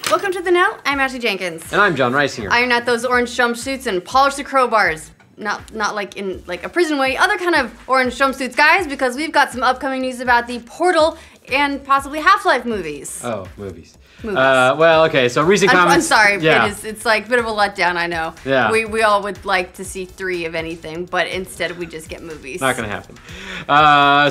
Welcome to The Know. I'm Ashley Jenkins. And I'm John Reisinger. Iron out those orange jumpsuits and polish the crowbars. Not like in like a prison way, other kind of orange jumpsuits, guys, because we've got some upcoming news about the Portal and possibly Half-Life movies. Oh, movies. Well, okay, so recent comments. I'm sorry, yeah. It's like a bit of a letdown, I know. Yeah. We all would like to see 3 of anything, but instead we just get movies. Not gonna happen.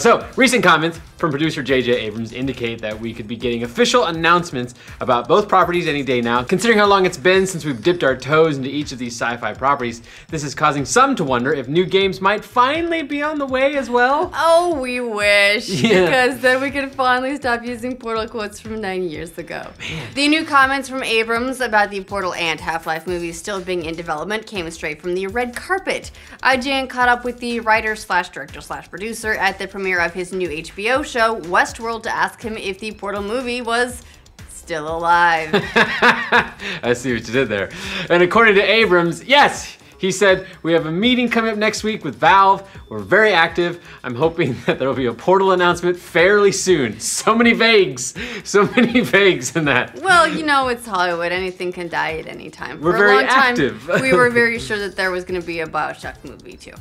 So, recent comments from producer JJ Abrams indicate that we could be getting official announcements about both properties any day now. Considering how long it's been since we've dipped our toes into each of these sci-fi properties, this is causing some to wonder if new games might finally be on the way as well. Oh, we wish. Yeah. Because then we could finally stop using Portal quotes from 9 years ago. Man. The new comments from Abrams about the Portal and Half-Life movies still being in development came straight from the red carpet. IGN caught up with the writer/director/producer at the premiere of his new HBO show, Westworld, to ask him if the Portal movie was still alive. I see what you did there. And according to Abrams, yes! He said, we have a meeting coming up next week with Valve. We're very active. I'm hoping that there will be a Portal announcement fairly soon. So many vagues in that. Well, you know, it's Hollywood. Anything can die at any time. We're For very a long time, active. We were very sure that there was going to be a BioShock movie, too.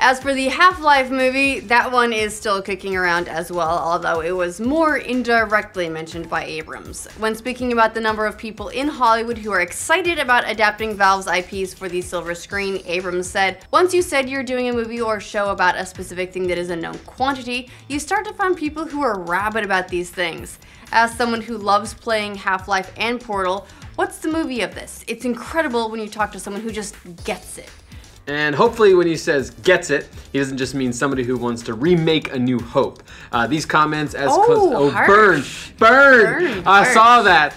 As for the Half-Life movie, that one is still kicking around as well, although it was more indirectly mentioned by Abrams. When speaking about the number of people in Hollywood who are excited about adapting Valve's IPs for the silver screen, Abrams said, "Once you said you're doing a movie or show about a specific thing that is a known quantity, you start to find people who are rabid about these things. As someone who loves playing Half-Life and Portal, what's the movie of this? It's incredible when you talk to someone who just gets it." And hopefully when he says gets it, he doesn't just mean somebody who wants to remake A New Hope. These comments as close... Burn! I saw that.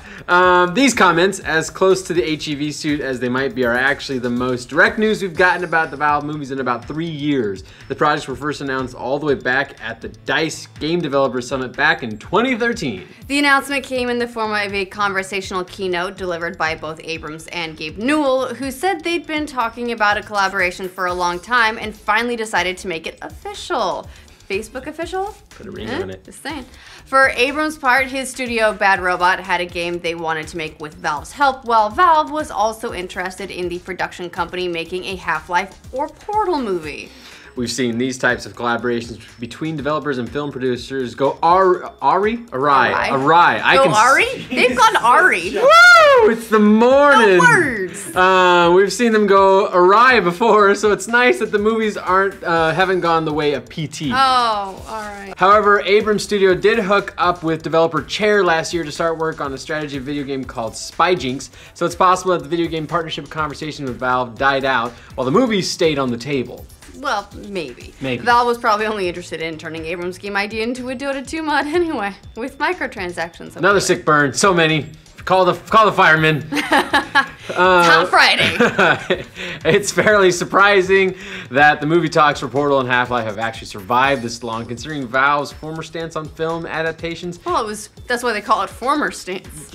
These comments, as close to the HEV suit as they might be, are actually the most direct news we've gotten about the Valve movies in about 3 years. The projects were first announced all the way back at the DICE Game Developers Summit back in 2013. The announcement came in the form of a conversational keynote delivered by both Abrams and Gabe Newell, who said they'd been talking about a collaboration for a long time and finally decided to make it official. Facebook official? Put a ring on it. Just saying. For Abrams' part, his studio Bad Robot had a game they wanted to make with Valve's help, while Valve was also interested in the production company making a Half-Life or Portal movie. We've seen these types of collaborations between developers and film producers go awry. They've gone Ari. Woo! It's the morning. The words. We've seen them go awry before, so it's nice that the movies haven't gone the way of PT. Oh, all right. However, Abrams Studio did hook up with developer Chair last year to start work on a strategy video game called Spyjinx, so it's possible that the video game partnership conversation with Valve died out while the movies stayed on the table. Well, maybe. Maybe. Valve was probably only interested in turning Abrams' game idea into a Dota 2 mod anyway, with microtransactions. Another sick burn. So many. Call the firemen. Top Friday. It's fairly surprising that the movie talks for Portal and Half-Life have actually survived this long, considering Valve's former stance on film adaptations. Well, that's why they call it former stance.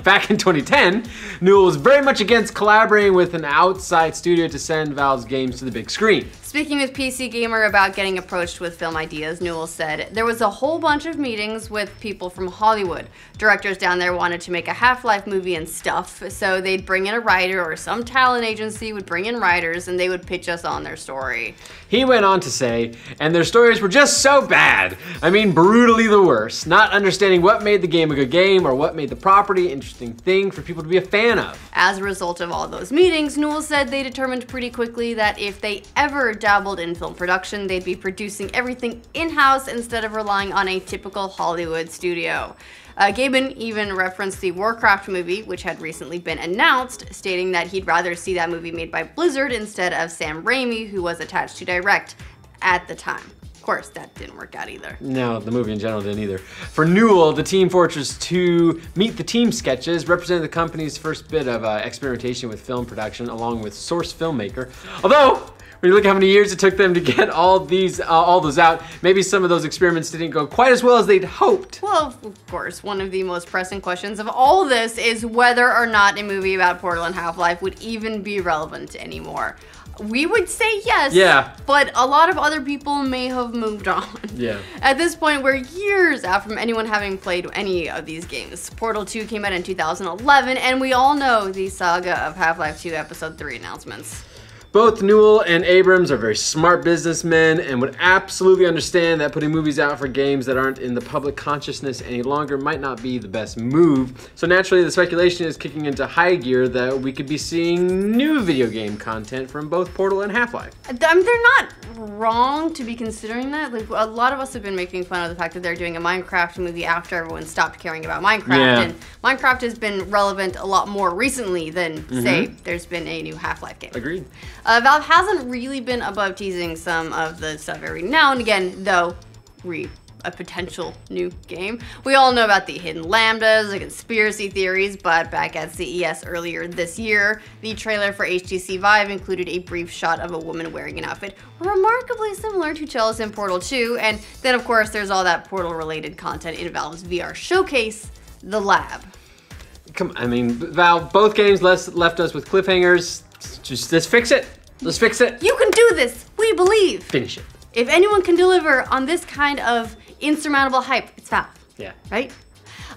Back in 2010, Newell was very much against collaborating with an outside studio to send Valve's games to the big screen. Speaking with PC Gamer about getting approached with film ideas, Newell said, "There was a whole bunch of meetings with people from Hollywood. Directors down there wanted to make a Half-Life movie and stuff, so they'd bring in a writer or some talent agency would bring in writers and they would pitch us on their story." He went on to say, and their stories were just so bad. I mean, brutally the worst. Not understanding what made the game a good game or what made the property an interesting thing for people to be a fan of. As a result of all those meetings, Newell said they determined pretty quickly that if they ever dabbled in film production, they'd be producing everything in-house instead of relying on a typical Hollywood studio. Gaben even referenced the Warcraft movie, which had recently been announced, stating that he'd rather see that movie made by Blizzard instead of Sam Raimi, who was attached to direct at the time. Of course, that didn't work out either. No, the movie in general didn't either. For Newell, the Team Fortress 2 Meet the Team sketches represented the company's first bit of experimentation with film production, along with source filmmaker. Although, when you look at how many years it took them to get all those out, maybe some of those experiments didn't go quite as well as they'd hoped. Well, of course, one of the most pressing questions of all this is whether or not a movie about Portal and Half-Life would even be relevant anymore. We would say yes. Yeah. But a lot of other people may have moved on. Yeah. At this point, we're years out from anyone having played any of these games. Portal 2 came out in 2011, and we all know the saga of Half-Life 2 Episode 3 announcements. Both Newell and Abrams are very smart businessmen and would absolutely understand that putting movies out for games that aren't in the public consciousness any longer might not be the best move. So naturally, the speculation is kicking into high gear that we could be seeing new video game content from both Portal and Half-Life. They're not wrong to be considering that. Like, a lot of us have been making fun of the fact that they're doing a Minecraft movie after everyone stopped caring about Minecraft. Yeah. And Minecraft has been relevant a lot more recently than, say, there's been a new Half-Life game. Agreed. Valve hasn't really been above teasing some of the stuff every now and again, though, a potential new game. We all know about the hidden lambdas, the conspiracy theories, but back at CES earlier this year, the trailer for HTC Vive included a brief shot of a woman wearing an outfit remarkably similar to Chell's in Portal 2, and then of course there's all that Portal-related content in Valve's VR showcase, The Lab. Come on, I mean, Valve, both games left us with cliffhangers. Just let's fix it. Let's fix it. You can do this! We believe! Finish it. If anyone can deliver on this kind of insurmountable hype, it's Valve. Yeah. Right?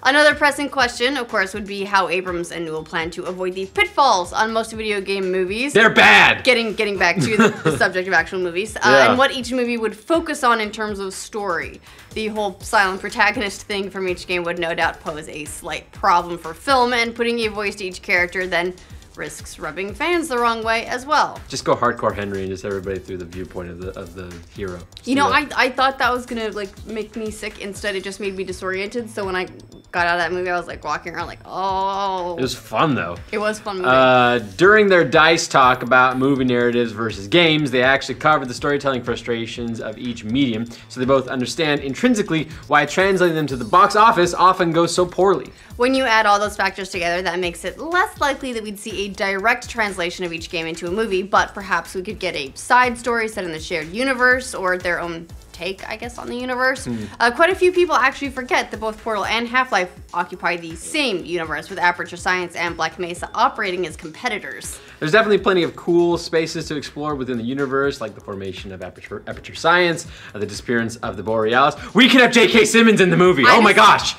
Another pressing question, of course, would be how Abrams and Newell plan to avoid the pitfalls on most video game movies. They're bad! Getting back to the subject of actual movies. And what each movie would focus on in terms of story. The whole silent protagonist thing from each game would no doubt pose a slight problem for film, and putting a voice to each character then risks rubbing fans the wrong way as well. Just go hardcore Henry and just everybody through the viewpoint of the hero. You know, I thought that was gonna like make me sick. Instead, it just made me disoriented. So when I got out of that movie, I was like walking around like, oh. It was fun though. It was a fun movie. During their DICE talk about movie narratives versus games, they actually covered the storytelling frustrations of each medium, so they both understand intrinsically why translating them to the box office often goes so poorly. When you add all those factors together, that makes it less likely that we'd see a direct translation of each game into a movie, but perhaps we could get a side story set in the shared universe, or their own take, I guess, on the universe. Quite a few people actually forget that both Portal and Half-Life occupy the same universe, with Aperture Science and Black Mesa operating as competitors. There's definitely plenty of cool spaces to explore within the universe, like the formation of Aperture Science, the disappearance of the Borealis. We can have J.K. Simmons in the movie. Oh my gosh!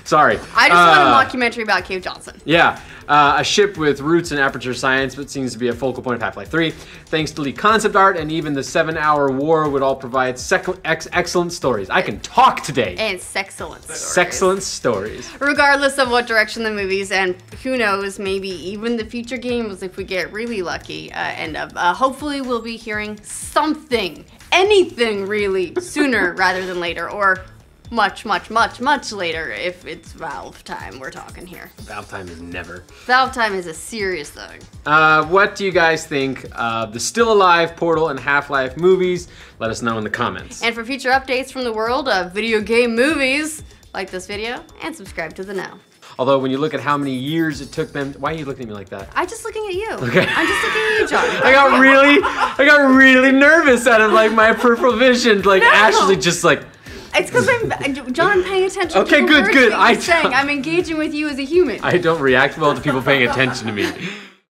Sorry. I just want a mockumentary about Cave Johnson. Yeah. A ship with roots in Aperture Science, but seems to be a focal point of Half-Life 3. Thanks to leaked concept art and even the 7-hour war would all provide excellent stories. I can talk today. And sexcellent stories. Sexcellent stories. Regardless of what direction the movies, and who knows, maybe even the future games if we get really lucky, end up. Hopefully we'll be hearing something, anything really, sooner rather than later, or much later if it's Valve time we're talking here. Valve time is never. Valve time is a serious thing. What do you guys think of the still alive Portal and Half-Life movies? Let us know in the comments. And for future updates from the world of video game movies, like this video and subscribe to The Now. Although when you look at how many years it took them, why are you looking at me like that? I'm just looking at you. Okay. I'm just looking at you, John. I got really nervous out of like my peripheral vision, like actually just like. It's because I'm paying attention. Okay, to the good. I'm engaging with you as a human. I don't react well to people paying attention to me.